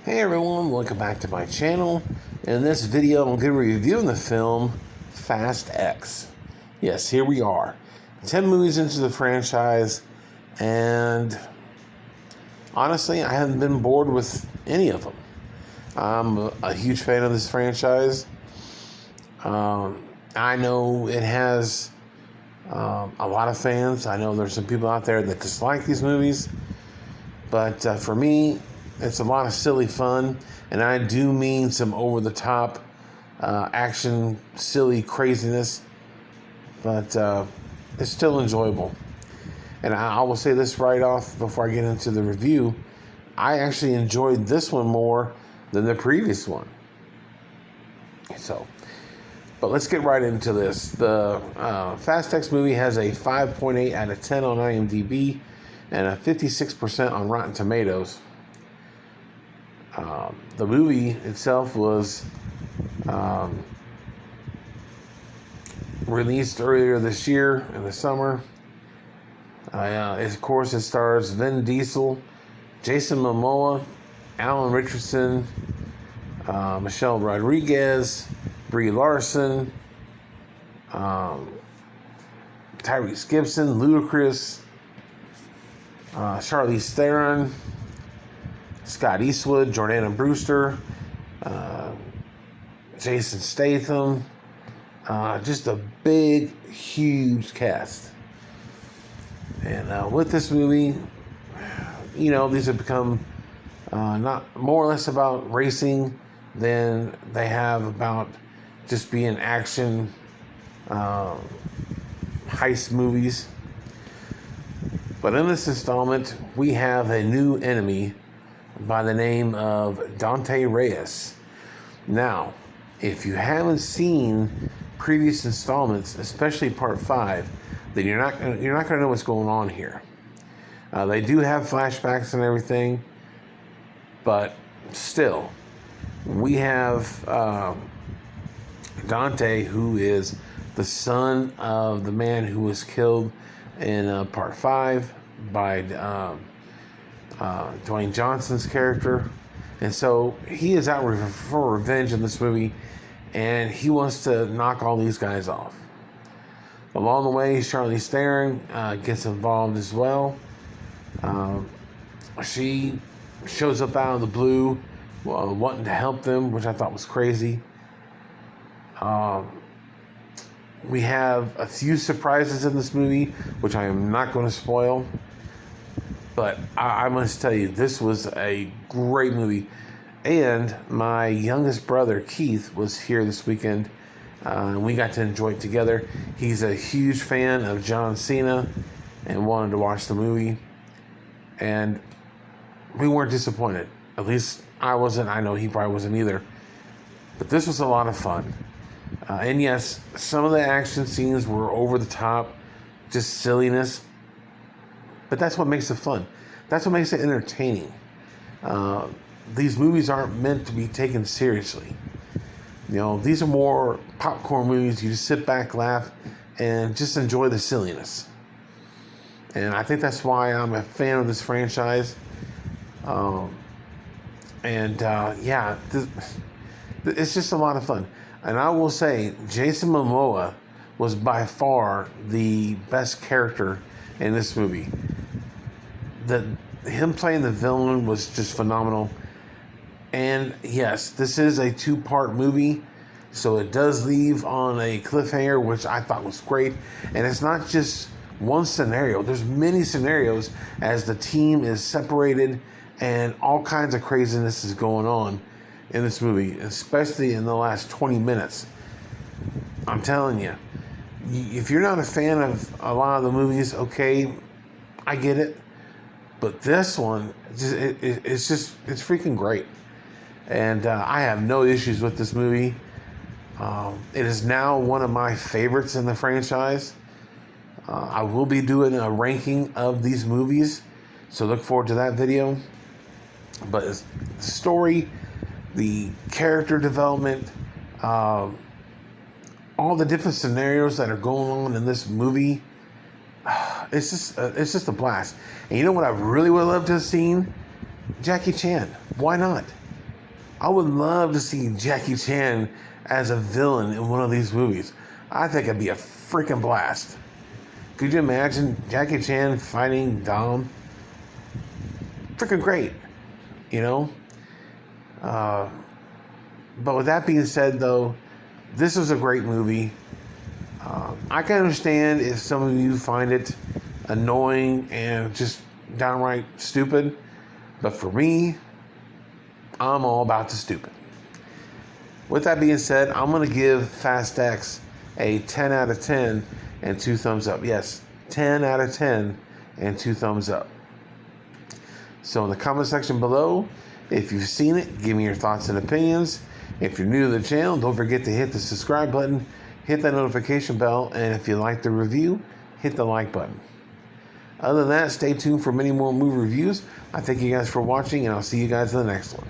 Hey everyone, welcome back to my channel. In this video, I'm going to be reviewing the film Fast X. Yes, here we are. 10 movies into the franchise, and honestly, I haven't been bored with any of them. I'm a huge fan of this franchise. I know it has a lot of fans. I know there's some people out there that dislike these movies, but for me, it's a lot of silly fun, and I do mean some over-the-top action, silly craziness, but it's still enjoyable. And I will say this right off before I get into the review. I actually enjoyed this one more than the previous one. But let's get right into this. The Fast X movie has a 5.8 out of 10 on IMDb and a 56% on Rotten Tomatoes. The movie itself was released earlier this year in the summer. Of course, it stars Vin Diesel, Jason Momoa, Alan Richardson, Michelle Rodriguez, Brie Larson, Tyrese Gibson, Ludacris, Charlize Theron, Scott Eastwood, Jordana Brewster, Jason Statham. Just a big, huge cast. And with this movie, these have become not more or less about racing than they have about just being action heist movies. But in this installment, we have a new enemy by the name of Dante Reyes. Now, if you haven't seen previous installments, especially Part 5, then you're not going to know what's going on here. They do have flashbacks and everything, but still, we have Dante, who is the son of the man who was killed in Part 5 by Dwayne Johnson's character. And so he is out for revenge in this movie, and he wants to knock all these guys off. Along the way, Charlize Theron gets involved as well. She shows up out of the blue, wanting to help them, which I thought was crazy. We have a few surprises in this movie, which I am not going to spoil. But I must tell you, this was a great movie. And my youngest brother, Keith, was here this weekend. And we got to enjoy it together. He's a huge fan of John Cena and wanted to watch the movie. And we weren't disappointed. At least I wasn't. I know he probably wasn't either. But this was a lot of fun. And yes, some of the action scenes were over the top, just silliness. But that's what makes it fun. That's what makes it entertaining. These movies aren't meant to be taken seriously. These are more popcorn movies. You just sit back, laugh, and just enjoy the silliness. And I think that's why I'm a fan of this franchise. It's just a lot of fun. And I will say, Jason Momoa was by far the best character in this movie. Him playing the villain was just phenomenal. And yes, this is a 2-part movie, so it does leave on a cliffhanger, which I thought was great. And it's not just one scenario. There's many scenarios as the team is separated and all kinds of craziness is going on in this movie, especially in the last 20 minutes. I'm telling you, if you're not a fan of a lot of the movies, okay, I get it. But this one, it's freaking great. And I have no issues with this movie. It is now one of my favorites in the franchise. I will be doing a ranking of these movies, so look forward to that video. But the story, the character development, all the different scenarios that are going on in this movie, it's just a blast. And you know what I really would love to have seen? Jackie Chan. Why not? I would love to see Jackie Chan as a villain in one of these movies. I think it'd be a freaking blast. Could you imagine Jackie Chan fighting Dom? Freaking great, you know? But with that being said, though, this was a great movie. I can understand if some of you find it annoying and just downright stupid. But for me, I'm all about the stupid. With that being said, I'm going to give Fast X a 10 out of 10 and 2 thumbs up. Yes, 10 out of 10 and 2 thumbs up. So in the comment section below, if you've seen it, give me your thoughts and opinions. If you're new to the channel, don't forget to hit the subscribe button, hit that notification bell, and if you like the review, hit the like button. Other than that, stay tuned for many more movie reviews. I thank you guys for watching, and I'll see you guys in the next one.